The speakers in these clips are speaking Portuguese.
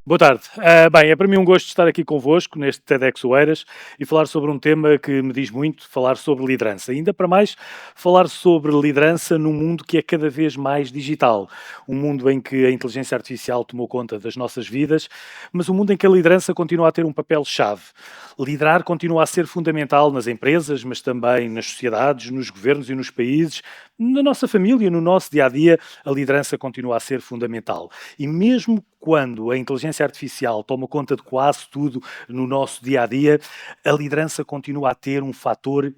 Boa tarde. Bem, é para mim um gosto estar aqui convosco neste TEDx Oeiras e falar sobre um tema que me diz muito, falar sobre liderança. Ainda para mais, falar sobre liderança num mundo que é cada vez mais digital. Um mundo em que a inteligência artificial tomou conta das nossas vidas, mas um mundo em que a liderança continua a ter um papel-chave. Liderar continua a ser fundamental nas empresas, mas também nas sociedades, nos governos e nos países, na nossa família, no nosso dia-a-dia, a liderança continua a ser fundamental. E mesmo quando a inteligência artificial toma conta de quase tudo no nosso dia a dia, a liderança continua a ter um fator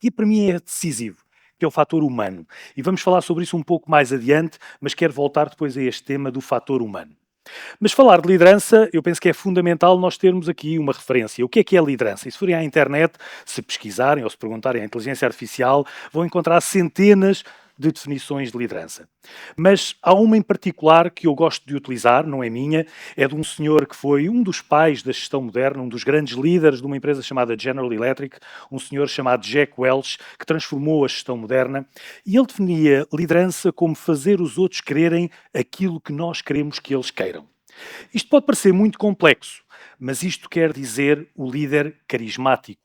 que para mim é decisivo, que é o fator humano. E vamos falar sobre isso um pouco mais adiante, mas quero voltar depois a este tema do fator humano. Mas falar de liderança, eu penso que é fundamental nós termos aqui uma referência. O que é liderança? E se forem à internet, se pesquisarem ou se perguntarem à inteligência artificial, vão encontrar centenas de definições de liderança. Mas há uma em particular que eu gosto de utilizar, não é minha, é de um senhor que foi um dos pais da gestão moderna, um dos grandes líderes de uma empresa chamada General Electric, um senhor chamado Jack Welch, que transformou a gestão moderna, e ele definia liderança como fazer os outros quererem aquilo que nós queremos que eles queiram. Isto pode parecer muito complexo, mas isto quer dizer o líder carismático,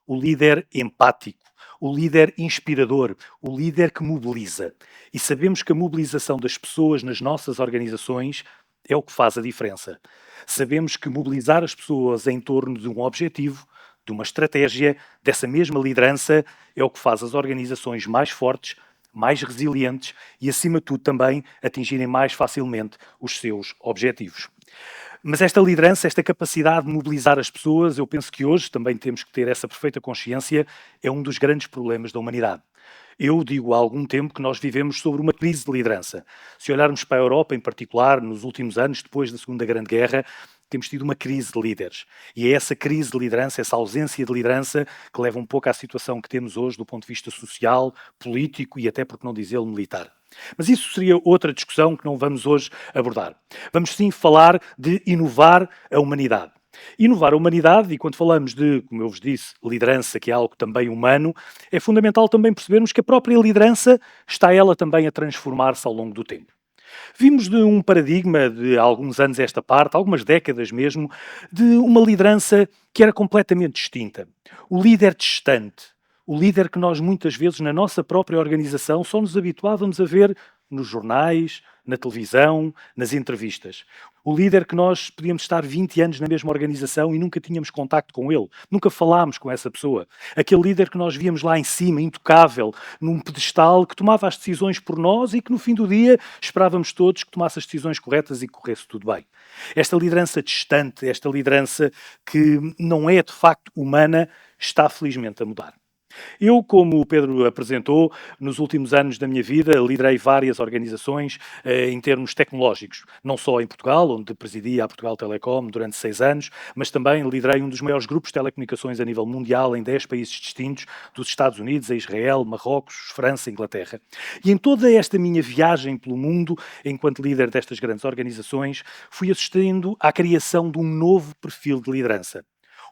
o líder empático, o líder inspirador, o líder que mobiliza. E sabemos que a mobilização das pessoas nas nossas organizações é o que faz a diferença. Sabemos que mobilizar as pessoas em torno de um objetivo, de uma estratégia, dessa mesma liderança, é o que faz as organizações mais fortes, mais resilientes e, acima de tudo, também atingirem mais facilmente os seus objetivos. Mas esta liderança, esta capacidade de mobilizar as pessoas, eu penso que hoje também temos que ter essa perfeita consciência, é um dos grandes problemas da humanidade. Eu digo há algum tempo que nós vivemos sobre uma crise de liderança. Se olharmos para a Europa, em particular, nos últimos anos, depois da Segunda Grande Guerra, temos tido uma crise de líderes. E é essa crise de liderança, essa ausência de liderança, que leva um pouco à situação que temos hoje do ponto de vista social, político e até, por que não dizê-lo, militar. Mas isso seria outra discussão que não vamos hoje abordar. Vamos sim falar de inovar a humanidade. Inovar a humanidade, e quando falamos de, como eu vos disse, liderança, que é algo também humano, é fundamental também percebermos que a própria liderança está ela também a transformar-se ao longo do tempo. Vimos de um paradigma de alguns anos esta parte, algumas décadas mesmo, de uma liderança que era completamente distinta. O líder distante, o líder que nós muitas vezes na nossa própria organização só nos habituávamos a ver nos jornais, na televisão, nas entrevistas. O líder que nós podíamos estar 20 anos na mesma organização e nunca tínhamos contacto com ele, nunca falámos com essa pessoa. Aquele líder que nós víamos lá em cima, intocável, num pedestal, que tomava as decisões por nós e que no fim do dia esperávamos todos que tomasse as decisões corretas e que corresse tudo bem. Esta liderança distante, esta liderança que não é de facto humana, está felizmente a mudar. Eu, como o Pedro apresentou, nos últimos anos da minha vida liderei várias organizações em termos tecnológicos, não só em Portugal, onde presidia a Portugal Telecom durante 6 anos, mas também liderei um dos maiores grupos de telecomunicações a nível mundial em 10 países distintos, dos Estados Unidos a Israel, Marrocos, França e Inglaterra. E em toda esta minha viagem pelo mundo, enquanto líder destas grandes organizações, fui assistindo à criação de um novo perfil de liderança.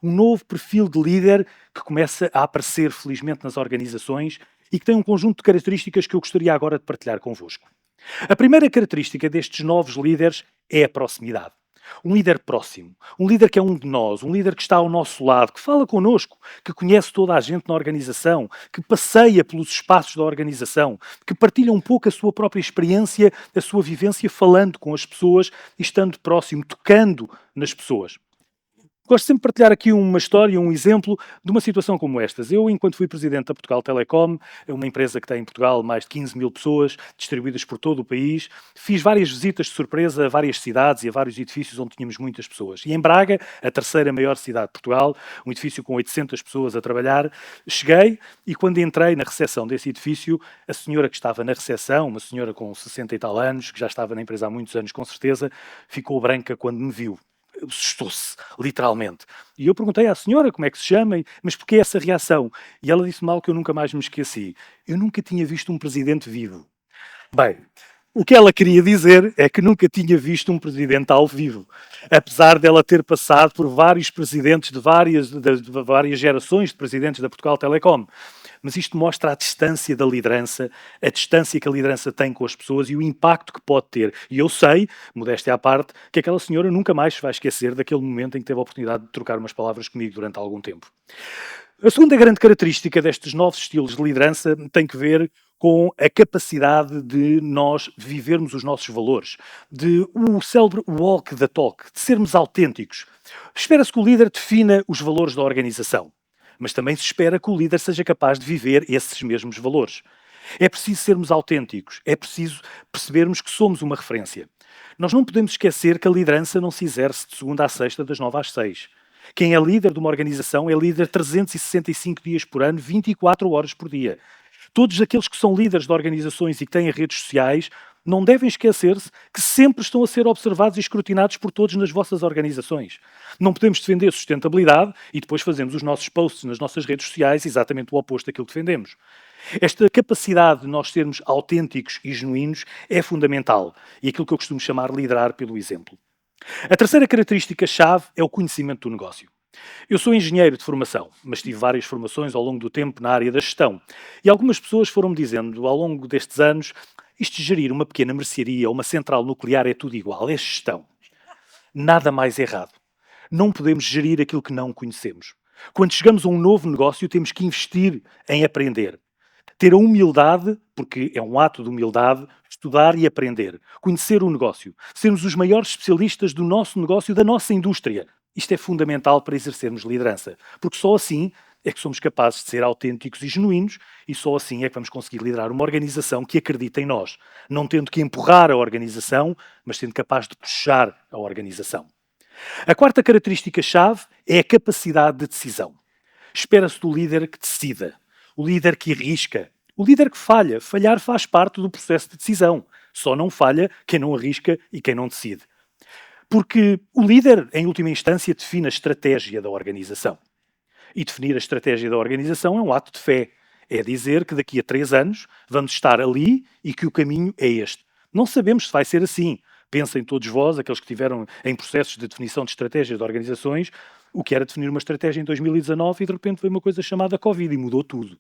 Um novo perfil de líder que começa a aparecer, felizmente, nas organizações e que tem um conjunto de características que eu gostaria agora de partilhar convosco. A primeira característica destes novos líderes é a proximidade. Um líder próximo, um líder que é um de nós, um líder que está ao nosso lado, que fala connosco, que conhece toda a gente na organização, que passeia pelos espaços da organização, que partilha um pouco a sua própria experiência, a sua vivência, falando com as pessoas e estando próximo, tocando nas pessoas. Gosto sempre de partilhar aqui uma história, um exemplo de uma situação como estas. Eu, enquanto fui presidente da Portugal Telecom, uma empresa que tem em Portugal mais de 15 mil pessoas, distribuídas por todo o país, fiz várias visitas de surpresa a várias cidades e a vários edifícios onde tínhamos muitas pessoas. E em Braga, a terceira maior cidade de Portugal, um edifício com 800 pessoas a trabalhar, cheguei e quando entrei na recepção desse edifício, a senhora que estava na recepção, uma senhora com 60 e tal anos, que já estava na empresa há muitos anos com certeza, ficou branca quando me viu. Assustou-se, literalmente. E eu perguntei à senhora como é que se chama, mas porquê essa reação? E ela disse-me algo que eu nunca mais me esqueci. Eu nunca tinha visto um presidente vivo. Bem, o que ela queria dizer é que nunca tinha visto um presidente ao vivo, apesar dela ter passado por vários presidentes de várias gerações de presidentes da Portugal Telecom. mas isto mostra a distância da liderança, a distância que a liderança tem com as pessoas e o impacto que pode ter. E eu sei, modéstia à parte, que aquela senhora nunca mais se vai esquecer daquele momento em que teve a oportunidade de trocar umas palavras comigo durante algum tempo. A segunda grande característica destes novos estilos de liderança tem que ver com a capacidade de nós vivermos os nossos valores, de o célebre walk the talk, de sermos autênticos. Espera-se que o líder defina os valores da organização, mas também se espera que o líder seja capaz de viver esses mesmos valores. É preciso sermos autênticos, é preciso percebermos que somos uma referência. Nós não podemos esquecer que a liderança não se exerce de segunda à sexta, das 9 às 6. Quem é líder de uma organização é líder 365 dias por ano, 24 horas por dia. Todos aqueles que são líderes de organizações e que têm redes sociais não devem esquecer-se que sempre estão a ser observados e escrutinados por todos nas vossas organizações. Não podemos defender sustentabilidade e depois fazemos os nossos posts nas nossas redes sociais exatamente o oposto daquilo que defendemos. Esta capacidade de nós sermos autênticos e genuínos é fundamental e aquilo que eu costumo chamar liderar pelo exemplo. A terceira característica-chave é o conhecimento do negócio. Eu sou engenheiro de formação, mas tive várias formações ao longo do tempo na área da gestão. E algumas pessoas foram-me dizendo ao longo destes anos: isto de gerir uma pequena mercearia ou uma central nuclear é tudo igual, é gestão. Nada mais errado. Não podemos gerir aquilo que não conhecemos. Quando chegamos a um novo negócio, temos que investir em aprender. Ter a humildade, porque é um ato de humildade, estudar e aprender. Conhecer o negócio. Sermos os maiores especialistas do nosso negócio, da nossa indústria. Isto é fundamental para exercermos liderança, porque só assim é que somos capazes de ser autênticos e genuínos e só assim é que vamos conseguir liderar uma organização que acredita em nós, não tendo que empurrar a organização, mas sendo capaz de puxar a organização. A quarta característica-chave é a capacidade de decisão. Espera-se do líder que decida, o líder que arrisca, o líder que falha. Falhar faz parte do processo de decisão. Só não falha quem não arrisca e quem não decide. Porque o líder, em última instância, define a estratégia da organização. E definir a estratégia da organização é um ato de fé. É dizer que daqui a 3 anos vamos estar ali e que o caminho é este. Não sabemos se vai ser assim. Pensem todos vós, aqueles que estiveram em processos de definição de estratégias de organizações, o que era definir uma estratégia em 2019 e de repente veio uma coisa chamada Covid e mudou tudo.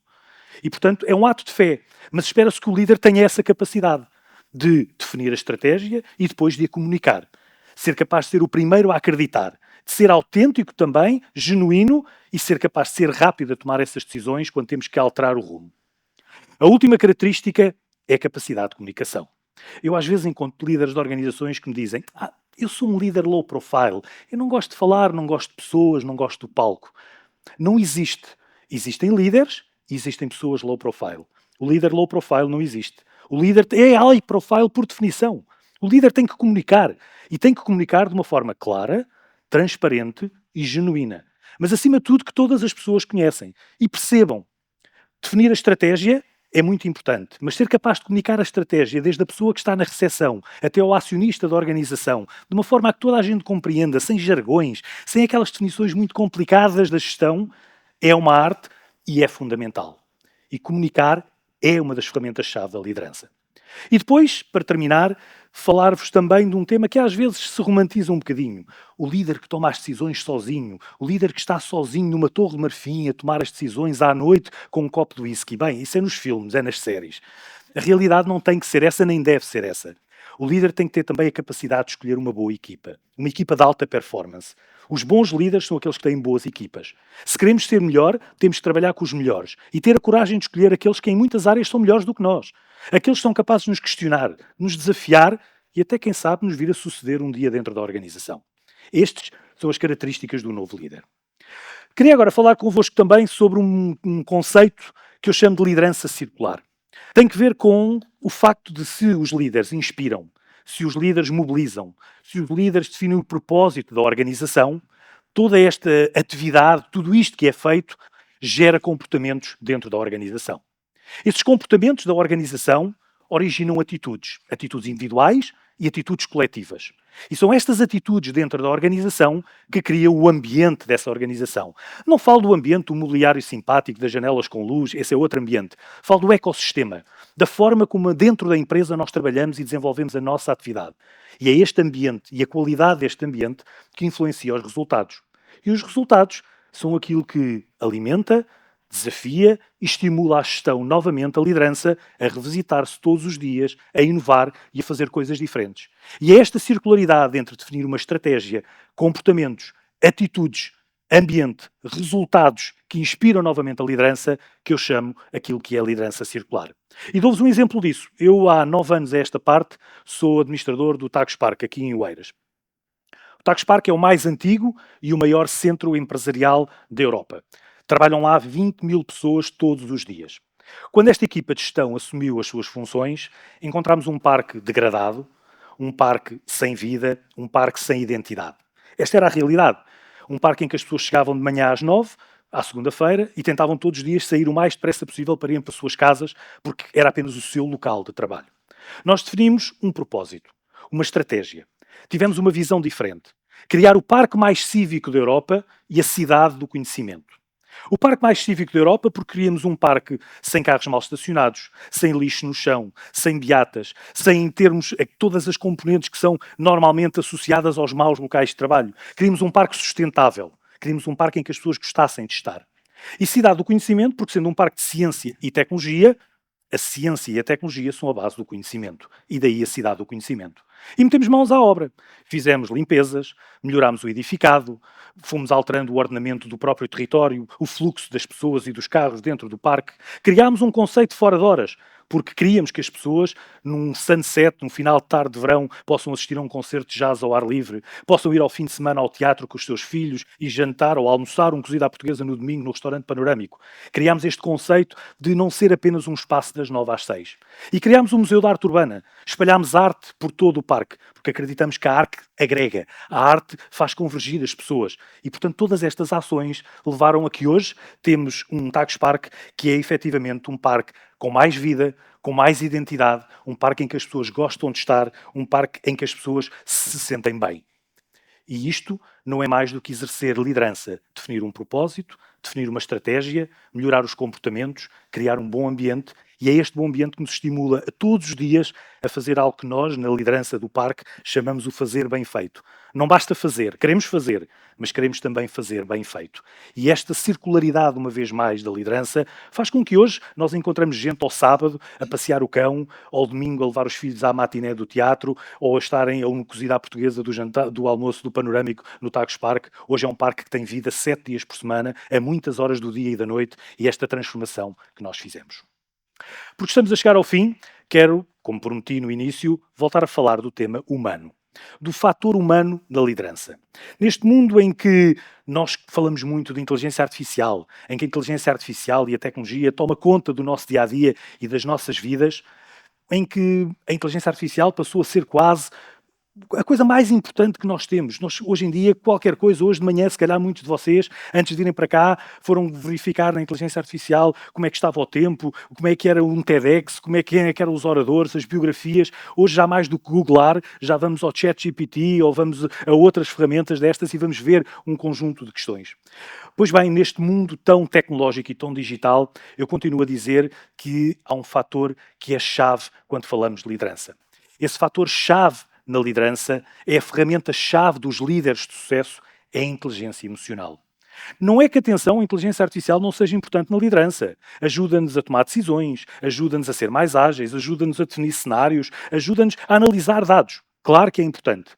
E, portanto, é um ato de fé. Mas espera-se que o líder tenha essa capacidade de definir a estratégia e depois de a comunicar. Ser capaz de ser o primeiro a acreditar, de ser autêntico também, genuíno e ser capaz de ser rápido a tomar essas decisões quando temos que alterar o rumo. A última característica é a capacidade de comunicação. Eu às vezes encontro líderes de organizações que me dizem: eu sou um líder low profile, eu não gosto de falar, não gosto de pessoas, não gosto do palco. Não existe. Existem líderes e existem pessoas low profile. O líder low profile não existe. O líder é high profile por definição. O líder tem que comunicar e tem que comunicar de uma forma clara, transparente e genuína. Mas acima de tudo que todas as pessoas conhecem e percebam. Definir a estratégia é muito importante, mas ser capaz de comunicar a estratégia desde a pessoa que está na recepção até ao acionista da organização, de uma forma a que toda a gente compreenda, sem jargões, sem aquelas definições muito complicadas da gestão, é uma arte e é fundamental. E comunicar é uma das ferramentas-chave da liderança. E depois, para terminar, falar-vos também de um tema que às vezes se romantiza um bocadinho. O líder que toma as decisões sozinho, o líder que está sozinho numa torre de marfim a tomar as decisões à noite com um copo de whisky. Bem, isso é nos filmes, é nas séries. A realidade não tem que ser essa, nem deve ser essa. O líder tem que ter também a capacidade de escolher uma boa equipa. Uma equipa de alta performance. Os bons líderes são aqueles que têm boas equipas. Se queremos ser melhor, temos que trabalhar com os melhores. E ter a coragem de escolher aqueles que em muitas áreas são melhores do que nós. Aqueles que são capazes de nos questionar, de nos desafiar e até, quem sabe, nos vir a suceder um dia dentro da organização. Estes são as características do novo líder. Queria agora falar convosco também sobre um conceito que eu chamo de liderança circular. Tem que ver com o facto de se os líderes inspiram, se os líderes mobilizam, se os líderes definem o propósito da organização, toda esta atividade, tudo isto que é feito, gera comportamentos dentro da organização. Esses comportamentos da organização originam atitudes individuais e atitudes coletivas. E são estas atitudes dentro da organização que criam o ambiente dessa organização. Não falo do ambiente do mobiliário simpático, das janelas com luz, esse é outro ambiente. Falo do ecossistema, da forma como dentro da empresa nós trabalhamos e desenvolvemos a nossa atividade. E é este ambiente e a qualidade deste ambiente que influencia os resultados. E os resultados são aquilo que alimenta, desafia e estimula a gestão novamente, a liderança, a revisitar-se todos os dias, a inovar e a fazer coisas diferentes. E é esta circularidade entre definir uma estratégia, comportamentos, atitudes, ambiente, resultados que inspiram novamente a liderança que eu chamo aquilo que é a liderança circular. E dou-vos um exemplo disso. Eu, há 9 anos a esta parte, sou administrador do Tagus Park, aqui em Oeiras. O Tagus Park é o mais antigo e o maior centro empresarial da Europa. Trabalham lá 20 mil pessoas todos os dias. Quando esta equipa de gestão assumiu as suas funções, encontramos um parque degradado, um parque sem vida, um parque sem identidade. Esta era a realidade. Um parque em que as pessoas chegavam de manhã às 9, à segunda-feira, e tentavam todos os dias sair o mais depressa possível para ir para as suas casas, porque era apenas o seu local de trabalho. Nós definimos um propósito, uma estratégia. Tivemos uma visão diferente. Criar o parque mais cívico da Europa e a cidade do conhecimento. O parque mais cívico da Europa porque queríamos um parque sem carros mal estacionados, sem lixo no chão, sem beatas, sem termos todas as componentes que são normalmente associadas aos maus locais de trabalho. Queríamos um parque sustentável. Queríamos um parque em que as pessoas gostassem de estar. E cidade do conhecimento porque, sendo um parque de ciência e tecnologia, a ciência e a tecnologia são a base do conhecimento. E daí a cidade do conhecimento. E metemos mãos à obra. Fizemos limpezas, melhorámos o edificado, fomos alterando o ordenamento do próprio território, o fluxo das pessoas e dos carros dentro do parque. Criámos um conceito fora de horas, porque queríamos que as pessoas, num sunset, num final de tarde de verão, possam assistir a um concerto de jazz ao ar livre, possam ir ao fim de semana ao teatro com os seus filhos e jantar ou almoçar um cozido à portuguesa no domingo no restaurante panorâmico. Criámos este conceito de não ser apenas um espaço das 9 às 6. E criámos um Museu de Arte Urbana. Espalhámos arte por todo o parque, porque acreditamos que a arte agrega, a arte faz convergir as pessoas. E, portanto, todas estas ações levaram a que hoje temos um Tagus Park que é efetivamente um parque com mais vida, com mais identidade, um parque em que as pessoas gostam de estar, um parque em que as pessoas se sentem bem. E isto não é mais do que exercer liderança, definir um propósito, definir uma estratégia, melhorar os comportamentos, criar um bom ambiente, e é este bom ambiente que nos estimula a todos os dias a fazer algo que nós, na liderança do parque, chamamos o fazer bem feito. Não basta fazer, queremos fazer, mas queremos também fazer bem feito. E esta circularidade, uma vez mais, da liderança, faz com que hoje nós encontramos gente ao sábado a passear o cão, ou ao domingo a levar os filhos à matiné do teatro, ou a estarem a um cozido à portuguesa do, jantar, do almoço do panorâmico no Tagus Park. Hoje é um parque que tem vida 7 dias por semana, a muitas horas do dia e da noite, e esta transformação que nós fizemos. Porque estamos a chegar ao fim, quero, como prometi no início, voltar a falar do tema humano. Do fator humano na liderança. Neste mundo em que nós falamos muito de inteligência artificial, em que a inteligência artificial e a tecnologia toma conta do nosso dia-a-dia e das nossas vidas, em que a inteligência artificial passou a ser quase a coisa mais importante que nós temos. Nós, hoje em dia, qualquer coisa, hoje de manhã, se calhar muitos de vocês, antes de virem para cá, foram verificar na inteligência artificial como é que estava o tempo, como é que era um TEDx, como é que eram os oradores, as biografias. Hoje, já mais do que googlar, já vamos ao ChatGPT ou vamos a outras ferramentas destas e vamos ver um conjunto de questões. Pois bem, neste mundo tão tecnológico e tão digital, eu continuo a dizer que há um fator que é chave quando falamos de liderança. Esse fator-chave na liderança é a ferramenta-chave dos líderes de sucesso, é a inteligência emocional. Não é que, atenção, a inteligência artificial não seja importante na liderança. Ajuda-nos a tomar decisões, ajuda-nos a ser mais ágeis, ajuda-nos a definir cenários, ajuda-nos a analisar dados. Claro que é importante.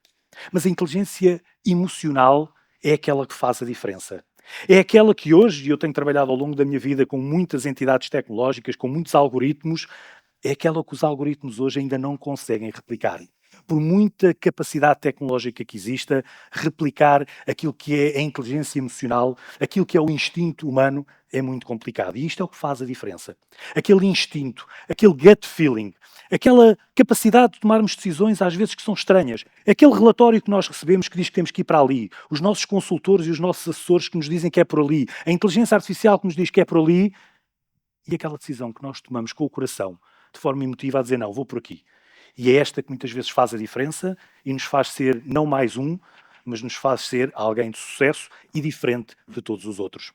Mas a inteligência emocional é aquela que faz a diferença. É aquela que hoje, e eu tenho trabalhado ao longo da minha vida com muitas entidades tecnológicas, com muitos algoritmos, é aquela que os algoritmos hoje ainda não conseguem replicar. Por muita capacidade tecnológica que exista, replicar aquilo que é a inteligência emocional, aquilo que é o instinto humano, é muito complicado. E isto é o que faz a diferença. Aquele instinto, aquele gut feeling, aquela capacidade de tomarmos decisões às vezes que são estranhas, aquele relatório que nós recebemos que diz que temos que ir para ali, os nossos consultores e os nossos assessores que nos dizem que é por ali, a inteligência artificial que nos diz que é por ali, e aquela decisão que nós tomamos com o coração, de forma emotiva, a dizer não, vou por aqui. E é esta que muitas vezes faz a diferença e nos faz ser não mais um, mas nos faz ser alguém de sucesso e diferente de todos os outros.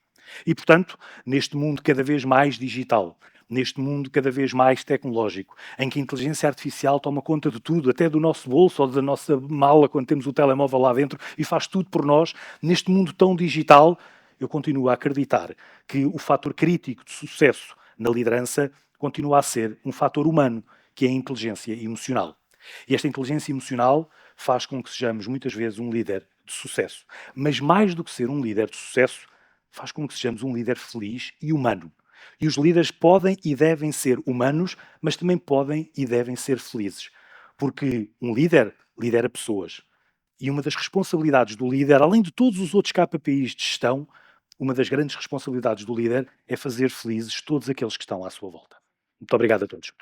E, portanto, neste mundo cada vez mais digital, neste mundo cada vez mais tecnológico, em que a inteligência artificial toma conta de tudo, até do nosso bolso ou da nossa mala quando temos o telemóvel lá dentro e faz tudo por nós, neste mundo tão digital, eu continuo a acreditar que o fator crítico de sucesso na liderança continua a ser um fator humano, que é a inteligência emocional. E esta inteligência emocional faz com que sejamos muitas vezes um líder de sucesso. Mas mais do que ser um líder de sucesso, faz com que sejamos um líder feliz e humano. E os líderes podem e devem ser humanos, mas também podem e devem ser felizes. Porque um líder lidera pessoas. E uma das responsabilidades do líder, além de todos os outros KPIs de gestão, uma das grandes responsabilidades do líder é fazer felizes todos aqueles que estão à sua volta. Muito obrigado a todos.